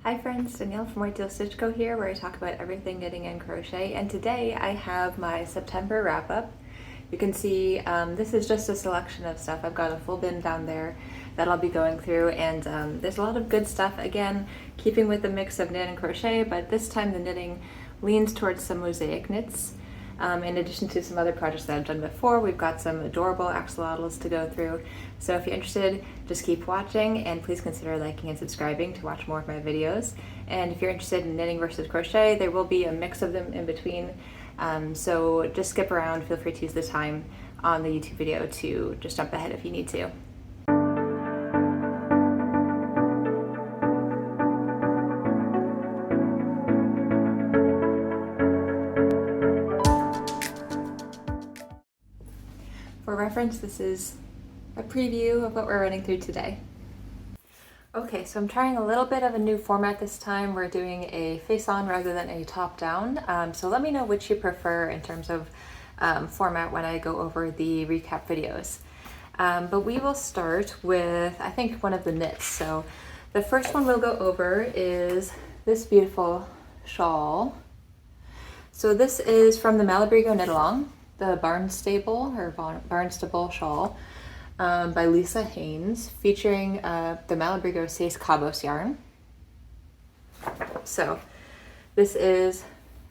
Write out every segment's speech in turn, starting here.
Hi friends, Danielle from Whitetail Stitch Co here, where I talk about everything knitting and crochet, and today I have my September wrap up. You can see this is just a selection of stuff. I've got a full bin down there that I'll be going through, and there's a lot of good stuff, again keeping with the mix of knit and crochet, but this time the knitting leans towards some mosaic knits. In addition to some other projects that I've done before, we've got some adorable axolotls to go through. So if you're interested, just keep watching, and please consider liking and subscribing to watch more of my videos. And if you're interested in knitting versus crochet, there will be a mix of them in between. So just skip around, feel free to use the time on the YouTube video to just jump ahead if you need to. For reference, this is a preview of what we're running through today. Okay, so I'm trying a little bit of a new format this time. We're doing a face-on rather than a top-down. So let me know which you prefer in terms of format when I go over the recap videos. But we will start with, I think, one of the knits. So the first one we'll go over is this beautiful shawl. So this is from the Malabrigo Knit Along, the Barnstable or Barnstable shawl by Lisa Haynes, featuring the Malabrigo Seis Cabos yarn. So this is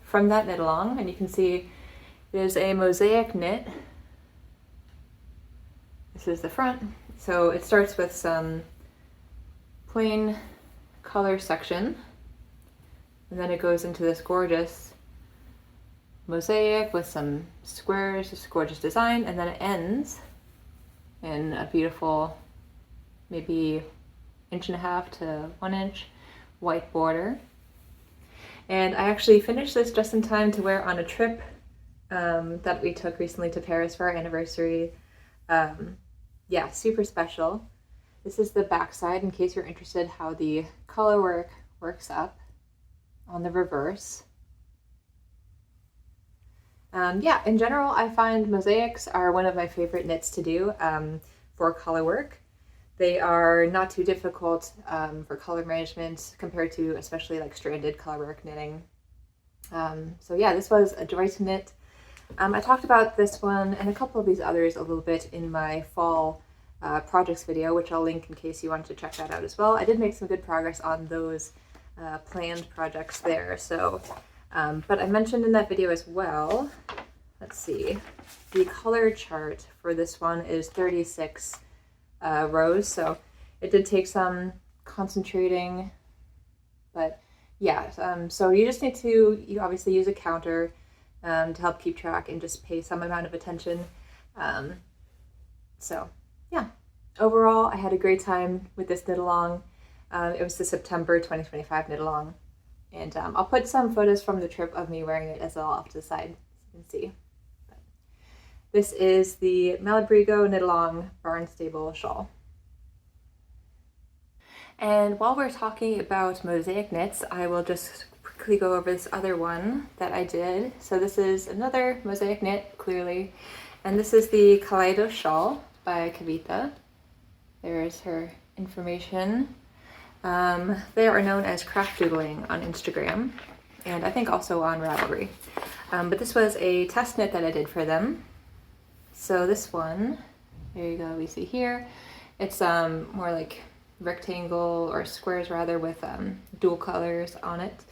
from that knit along, and you can see it is a mosaic knit. This is the front. So it starts with some plain color section, and then it goes into this gorgeous mosaic with some squares, just gorgeous design, and then it ends in a beautiful, maybe 1.5 to 1 inch white border. And I actually finished this just in time to wear on a trip that we took recently to Paris for our anniversary. Yeah, super special. This is the back side in case you're interested how the color work works up on the reverse. Yeah, in general, I find mosaics are one of my favorite knits to do for color work. They are not too difficult for color management compared to especially like stranded color work knitting. So yeah, this was a joy to knit. I talked about this one and a couple of these others a little bit in my fall projects video, which I'll link in case you wanted to check that out as well. I did make some good progress on those planned projects there. So. But I mentioned in that video as well, let's see, the color chart for this one is 36 rows, so it did take some concentrating, but yeah, so you just need to, you obviously use a counter to help keep track and just pay some amount of attention. So yeah, overall I had a great time with this knit along. It was the September 2025 knit along. And I'll put some photos from the trip of me wearing it as well off to the side so you can see. But this is the Malabrigo Knit Along Barnstable shawl. And while we're talking about mosaic knits, I will just quickly go over this other one that I did. So this is another mosaic knit, clearly. And this is the Kaleidos Shawl by Kavita. There's her information. They are known as craft doodling on Instagram, and I think also on Ravelry. But this was a test knit that I did for them. So this one, there you go, we see here, it's more like rectangle or squares rather with dual colors on it.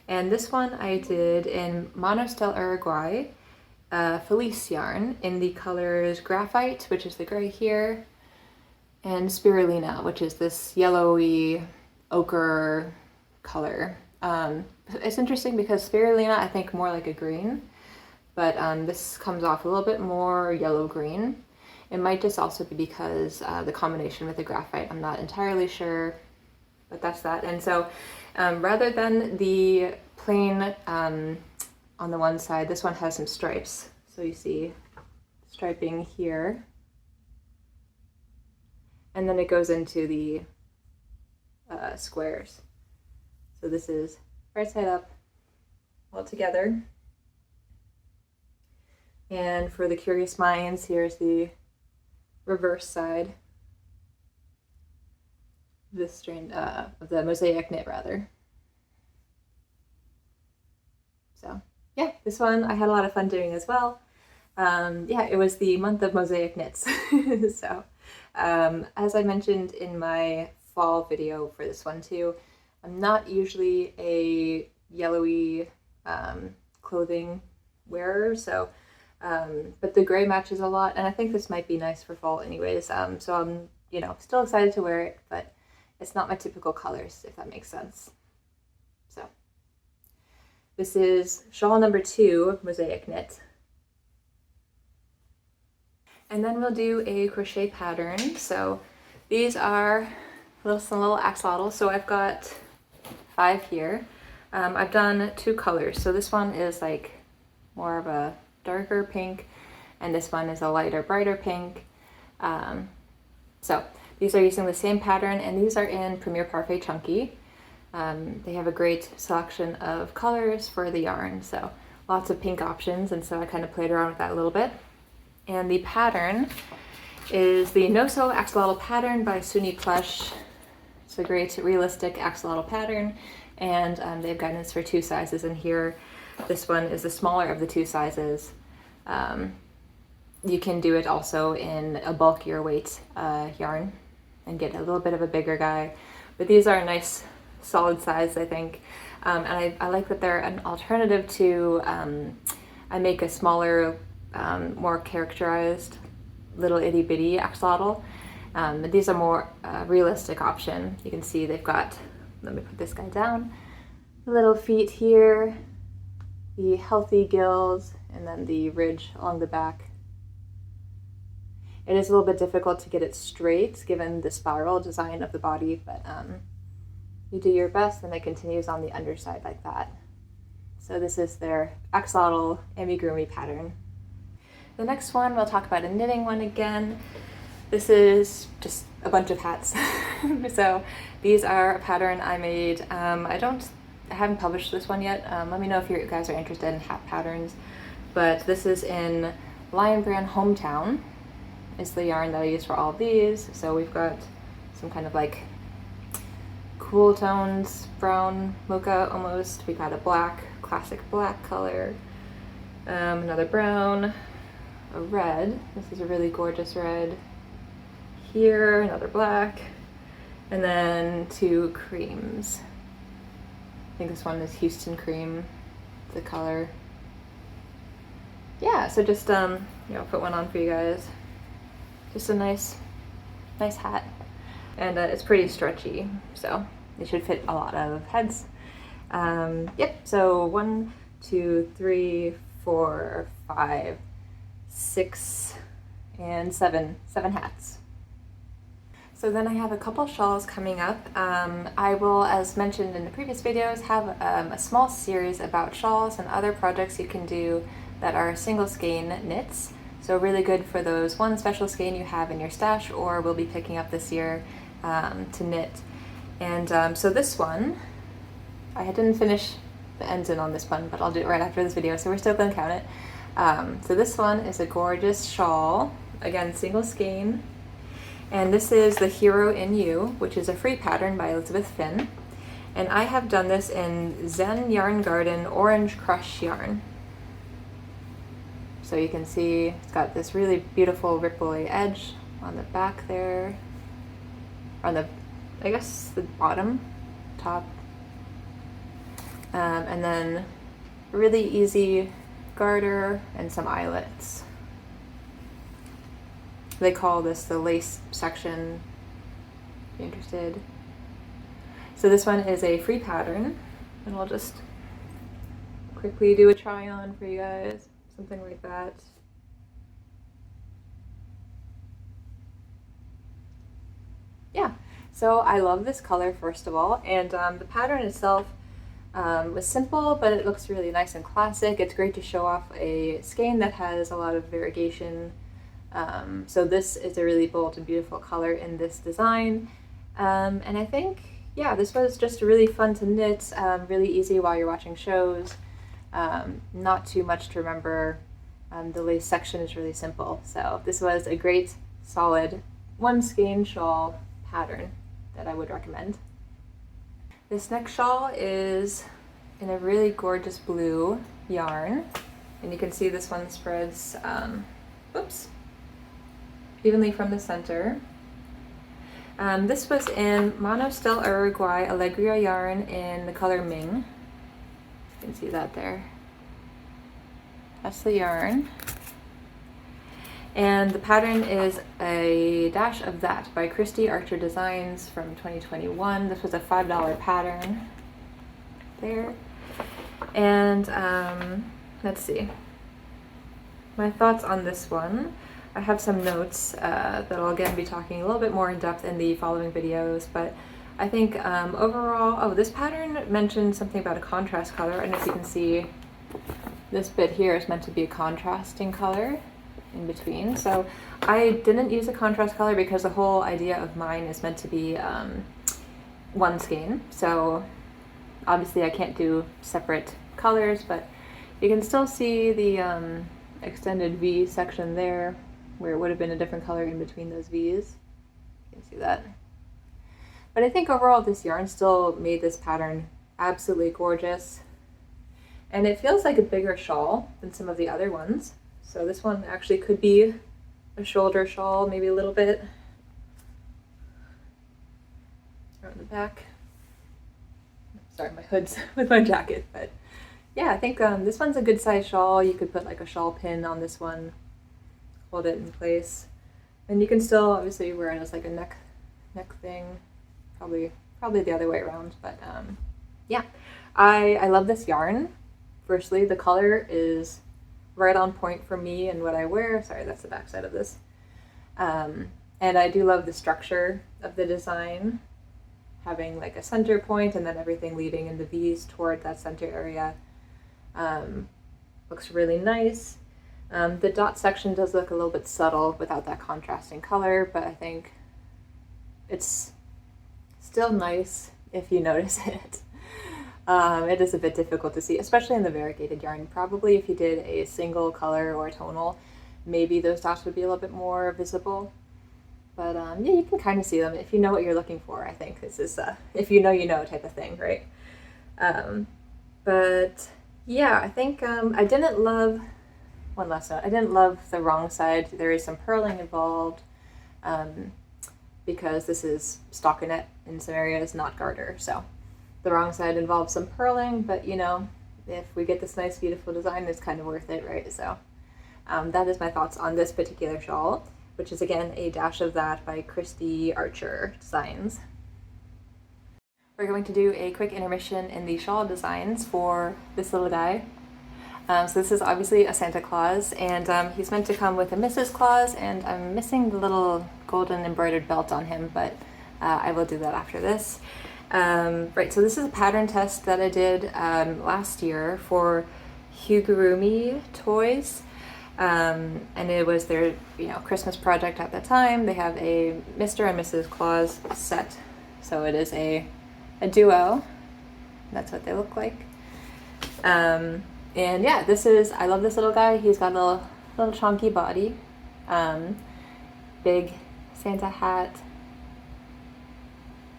And this one I did in Monostel Uruguay Felice yarn in the colors Graphite, which is the gray here, and Spirulina, which is this yellowy ochre color. It's interesting because Spirulina I think more like a green, but this comes off a little bit more yellow-green. It might just also be because the combination with the graphite, I'm not entirely sure, but that's that. And so rather than the plain on the one side, this one has some stripes. So you see striping here, and then it goes into the squares. So this is right side up all together. And for the curious minds, here's the reverse side. This strand of the mosaic knit rather. So yeah, this one I had a lot of fun doing as well. Yeah, it was the month of Mosaic knits. So as I mentioned in my fall video for this one too, I'm not usually a yellowy clothing wearer, so but the gray matches a lot, and I think this might be nice for fall anyways. So I'm, you know, still excited to wear it, but it's not my typical colors, if that makes sense. So this is shawl number 2, Mosaic knit. And then we'll do a crochet pattern. So these are some little axolotls. So I've got 5 here. I've done 2 colors. So this one is like more of a darker pink, and this one is a lighter, brighter pink. So these are using the same pattern, and these are in Premier Parfait Chunky. They have a great selection of colors for the yarn, so lots of pink options, and so I kind of played around with that a little bit. And the pattern is the No Sew Axolotl pattern by Premier Plush. It's a great realistic axolotl pattern, and they have guidance for 2 sizes in here. This one is the smaller of the 2 sizes. You can do it also in a bulkier weight yarn and get a little bit of a bigger guy, but these are a nice solid size, I think. And I like that they're an alternative to, I make a smaller, more characterized little itty bitty axolotl. But these are more realistic option. You can see they've got, let me put this guy down, the little feet here, the healthy gills, and then the ridge along the back. It is a little bit difficult to get it straight given the spiral design of the body, but you do your best, and it continues on the underside like that. So this is their axolotl amigurumi pattern. The next one, we'll talk about a knitting one again. This is just a bunch of hats. So these are a pattern I made. I haven't published this one yet. Let me know if you guys are interested in hat patterns. But this is in Lion Brand Hometown. Is the yarn that I use for all of these. So we've got some kind of like cool tones, brown, mocha almost. We got a black, classic black color, another brown, a red. This is a really gorgeous red. Here, another black, and then 2 creams. I think this one is Houston cream, the color. Yeah, so just put one on for you guys. Just a nice hat, and it's pretty stretchy, so it should fit a lot of heads. Yep. So 1, 2, 3, 4, 5, 6, and 7 hats. So then I have a couple shawls coming up. I will, as mentioned in the previous videos, have a small series about shawls and other projects you can do that are single skein knits. So really good for those one special skein you have in your stash or will be picking up this year to knit. And so this one, I didn't finish the ends in on this one, but I'll do it right after this video, so we're still gonna count it. So this one is a gorgeous shawl, again single skein. And this is the Hero in You, which is a free pattern by Elizabeth Finn. And I have done this in Zen Yarn Garden Orange Crush yarn. So you can see it's got this really beautiful ripply edge on the back there, on the, I guess the bottom, top. And then really easy garter and some eyelets. They call this the lace section, if you're interested. So this one is a free pattern, and I'll just quickly do a try on for you guys, something like that. Yeah, so I love this color first of all, and the pattern itself was simple, but it looks really nice and classic. It's great to show off a skein that has a lot of variegation. So this is a really bold and beautiful color in this design. And I think, yeah, this was just really fun to knit, really easy while you're watching shows. Not too much to remember. The lace section is really simple. So this was a great, solid, one skein shawl pattern that I would recommend. This next shawl is in a really gorgeous blue yarn. And you can see this one spreads, oops, evenly from the center. This was in Monostel Uruguay Alegria yarn in the color Ming. You can see that there. That's the yarn. And the pattern is a dash of that by Christy Archer Designs from 2021. This was a $5 pattern there. And let's see. My thoughts on this one. I have some notes that I'll again be talking a little bit more in depth in the following videos, but I think overall, oh, this pattern mentioned something about a contrast color. I don't know if you can see this bit here is meant to be a contrasting color in between. So I didn't use a contrast color because the whole idea of mine is meant to be one skein. So obviously I can't do separate colors, but you can still see the extended V section there, where it would have been a different color in between those V's. You can see that. But I think overall this yarn still made this pattern absolutely gorgeous. And it feels like a bigger shawl than some of the other ones. So this one actually could be a shoulder shawl, maybe a little bit. Around the back. Sorry, my hood's with my jacket, but yeah, I think this one's a good size shawl. You could put like a shawl pin on this one, hold it in place, and you can still obviously wear it as like a neck thing. Probably the other way around, but yeah, I love this yarn. Firstly, the color is right on point for me and what I wear. Sorry, that's the back side of this. And I do love the structure of the design, having like a center point and then everything leading in the V's toward that center area. Looks really nice. The dot section does look a little bit subtle without that contrasting color, but I think it's still nice if you notice it. It is a bit difficult to see, especially in the variegated yarn. Probably if you did a single color or a tonal, maybe those dots would be a little bit more visible. But yeah, you can kind of see them if you know what you're looking for. I think this is if you know type of thing, right? But yeah, I think I didn't love, one last note, I didn't love the wrong side. There is some purling involved because this is stockinette in some areas, not garter. So the wrong side involves some purling, but you know, if we get this nice, beautiful design, it's kind of worth it, right? So that is my thoughts on this particular shawl, which is again a dash of that by Christy Archer Designs. We're going to do a quick intermission in the shawl designs for this little guy. So this is obviously a Santa Claus, and he's meant to come with a Mrs. Claus, and I'm missing the little golden embroidered belt on him, but I will do that after this. Right, so this is a pattern test that I did last year for Amigurumi Toys, and it was their Christmas project at the time. They have a Mr. and Mrs. Claus set, so it is a duo. That's what they look like. And yeah, I love this little guy. He's got a little chunky body, big Santa hat.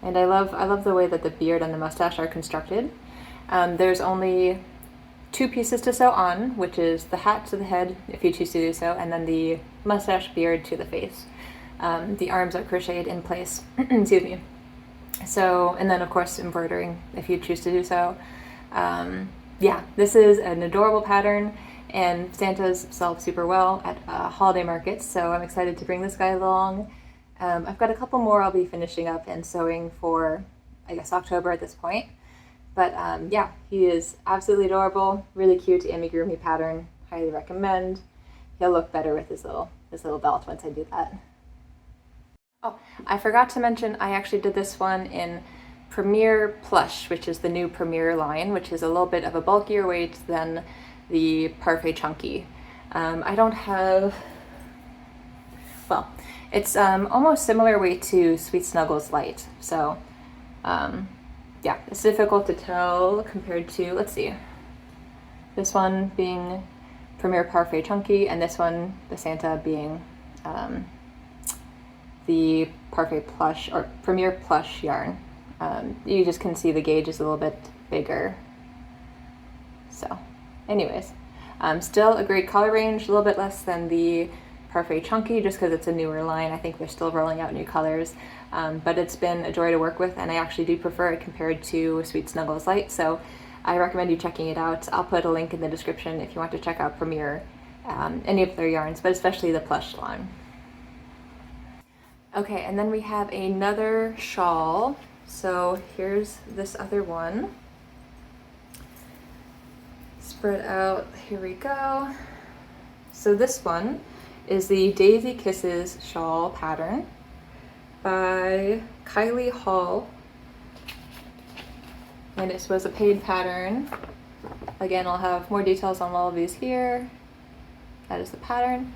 And I love the way that the beard and the mustache are constructed. There's only 2 pieces to sew on, which is the hat to the head, if you choose to do so, and then the mustache beard to the face. The arms are crocheted in place, excuse me. So, and then of course embroidering, if you choose to do so. Yeah, this is an adorable pattern, and Santas sell super well at holiday markets, so I'm excited to bring this guy along. I've got a couple more I'll be finishing up and sewing for, I guess, October at this point. But yeah, he is absolutely adorable, really cute amigurumi pattern, highly recommend. He'll look better with his little belt once I do that. Oh, I forgot to mention I actually did this one in Premier Plush, which is the new Premier line, which is a little bit of a bulkier weight than the Parfait Chunky. I don't have, well, it's almost similar weight to Sweet Snuggles Light, so yeah, it's difficult to tell compared to, let's see, this one being Premier Parfait Chunky, and this one, the Santa, being the Parfait Plush, or Premier Plush yarn. You just can see the gauge is a little bit bigger. So anyways, still a great color range, a little bit less than the Parfait Chunky just because it's a newer line. I think they're still rolling out new colors, but it's been a joy to work with, and I actually do prefer it compared to Sweet Snuggles Light, so I recommend you checking it out. I'll put a link in the description if you want to check out Premier, any of their yarns, but especially the plush line. Okay, and then we have another shawl. So here's this other one. Spread out, here we go. So this one is the Daisy Kisses shawl pattern by Kaleidos Shawl. And this was a paid pattern. Again, I'll have more details on all of these here. That is the pattern.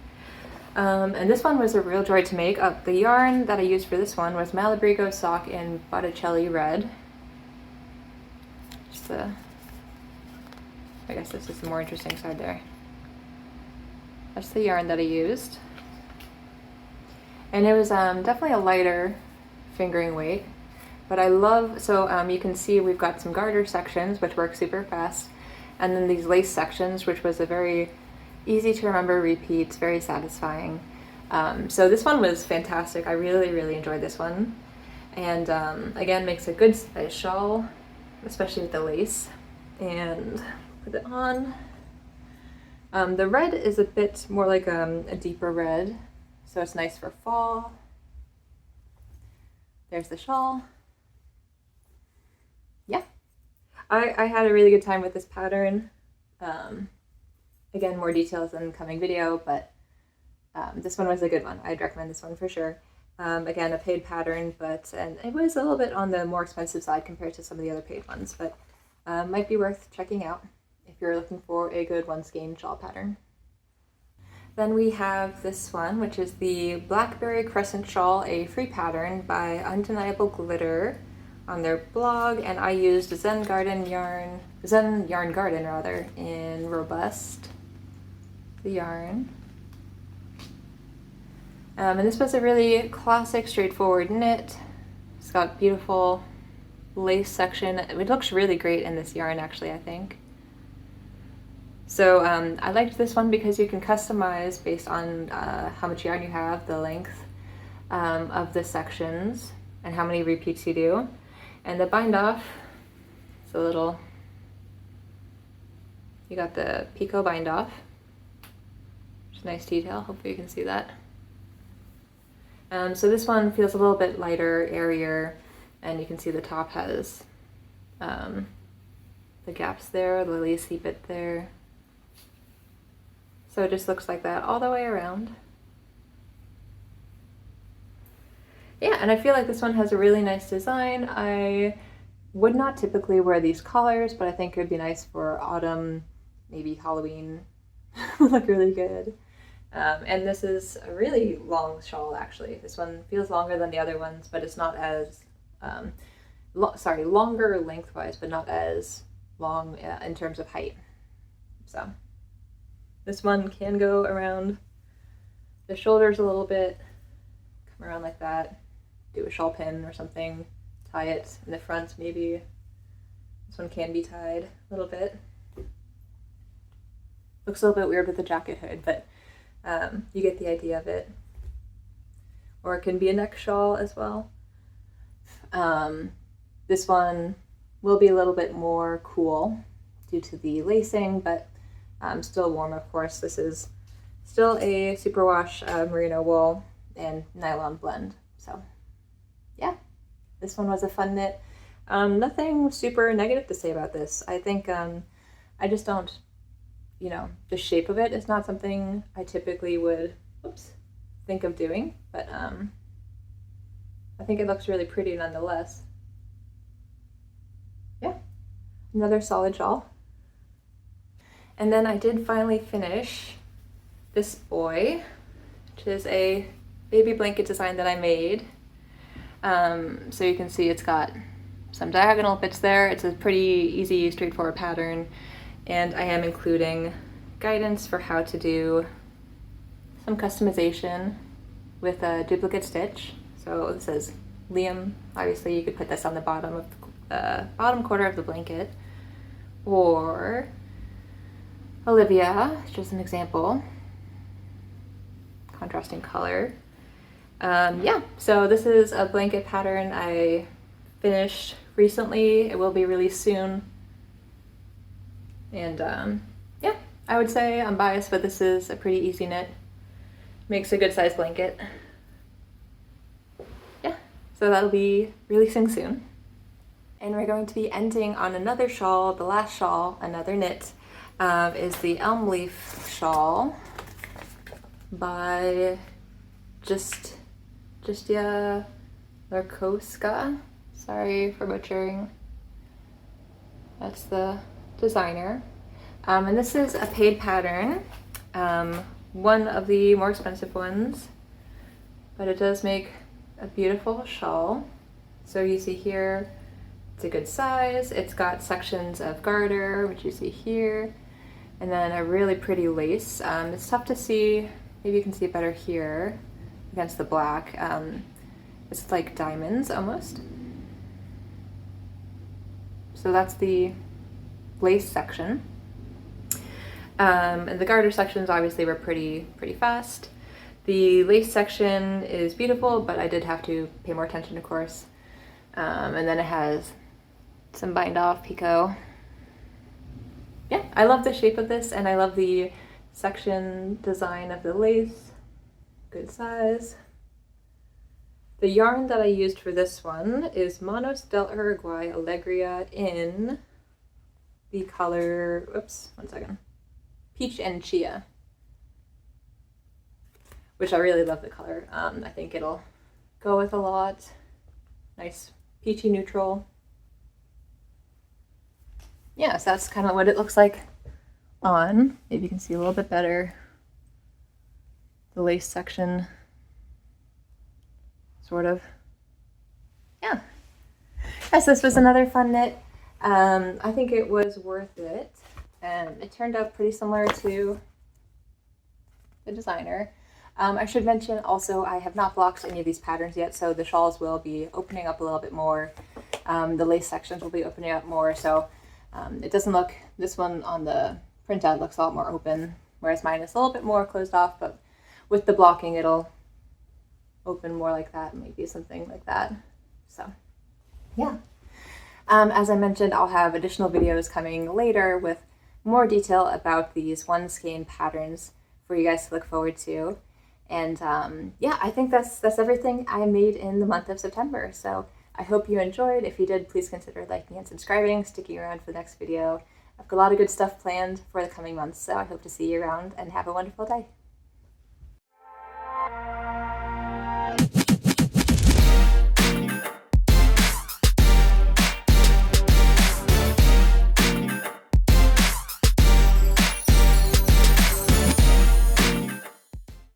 And this one was a real joy to make. The yarn that I used for this one was Malabrigo Sock in Botticelli Red. Just the, I guess this is the more interesting side there. That's the yarn that I used. And it was definitely a lighter fingering weight. But I love, so you can see we've got some garter sections, which work super fast. And then these lace sections, which was a very easy to remember repeats, very satisfying. So this one was fantastic. I really, really enjoyed this one. And again, makes a good size shawl, especially with the lace. And put it on. The red is a bit more like a deeper red, so it's nice for fall. There's the shawl. Yeah, I had a really good time with this pattern. Again, more details in the coming video, but this one was a good one. I'd recommend this one for sure. Again, a paid pattern, and it was a little bit on the more expensive side compared to some of the other paid ones, but might be worth checking out if you're looking for a good one-skein shawl pattern. Then we have this one, which is the Blackberry Crescent Shawl, a free pattern by Undeniable Glitter on their blog, and I used Zen Yarn Garden rather, in Robust, the yarn. And this was a really classic, straightforward knit. It's got beautiful lace section. It looks really great in this yarn, actually, I think. So I liked this one because you can customize based on how much yarn you have, the length of the sections, and how many repeats you do. And the bind off, it's a little, you got the picot bind off, which is a nice detail, hopefully you can see that. So this one feels a little bit lighter, airier, and you can see the top has the gaps there, the lacy bit there. So it just looks like that all the way around. Yeah, and I feel like this one has a really nice design. I would not typically wear these collars, but I think it would be nice for autumn, maybe Halloween. Would look really good. And this is a really long shawl, actually. This one feels longer than the other ones, but it's not as, longer lengthwise, but not as long in terms of height. So this one can go around the shoulders a little bit, come around like that, do a shawl pin or something, tie it in the front maybe. This one can be tied a little bit. Looks a little bit weird with the jacket hood, but you get the idea of it. Or it can be a neck shawl as well. This one will be a little bit more cool due to the lacing, but still warm, of course. This is still a superwash merino wool and nylon blend. So yeah, this one was a fun knit. Nothing super negative to say about this. I think I just don't, the shape of it is not something I typically would think of doing, but I think it looks really pretty nonetheless. Yeah, another solid shawl. And then I did finally finish this boy, which is a baby blanket design that I made. So you can see it's got some diagonal bits there. It's a pretty easy, straightforward pattern. And I am including guidance for how to do some customization with a duplicate stitch. So this is Liam. Obviously you could put this on the bottom of the bottom quarter of the blanket, or Olivia, just an example. Contrasting color. Yeah, so this is a blanket pattern I finished recently. It will be released soon. And yeah, I would say I'm biased, but this is a pretty easy knit. Makes a good size blanket. Yeah, so that'll be releasing soon. And we're going to be ending on another shawl, the last shawl, another knit, is the Elm Leaf Shawl by Justia Larkowska. Sorry for butchering. That's the designer. And this is a paid pattern, one of the more expensive ones, but it does make a beautiful shawl. So you see here, it's a good size. It's got sections of garter, which you see here, and then a really pretty lace. It's tough to see, maybe you can see it better here against the black. It's like diamonds almost. So that's the lace section. And the garter sections obviously were pretty fast. The lace section is beautiful, but I did have to pay more attention, of course. And then it has some bind off picot. Yeah, I love the shape of this, and I love the section design of the lace. Good size. The yarn that I used for this one is Manos del Uruguay Alegria in the color, oops, one second, Peach and Chia, which I really love the color. I think it'll go with a lot. Nice peachy neutral. Yeah, so that's kind of what it looks like on. Maybe you can see a little bit better the lace section, sort of. Yeah. Yes, this was another fun knit. I think it was worth it. It turned out pretty similar to the designer. I should mention also I have not blocked any of these patterns yet, so the shawls will be opening up a little bit more. The lace sections will be opening up more, so it doesn't look, this one on the printout looks a lot more open, whereas mine is a little bit more closed off, but with the blocking it'll open more like that, maybe something like that. So yeah. As I mentioned, I'll have additional videos coming later with more detail about these one skein patterns for you guys to look forward to. And yeah, I think that's everything I made in the month of September. So I hope you enjoyed. If you did, please consider liking and subscribing, sticking around for the next video. I've got a lot of good stuff planned for the coming months, so I hope to see you around, and have a wonderful day.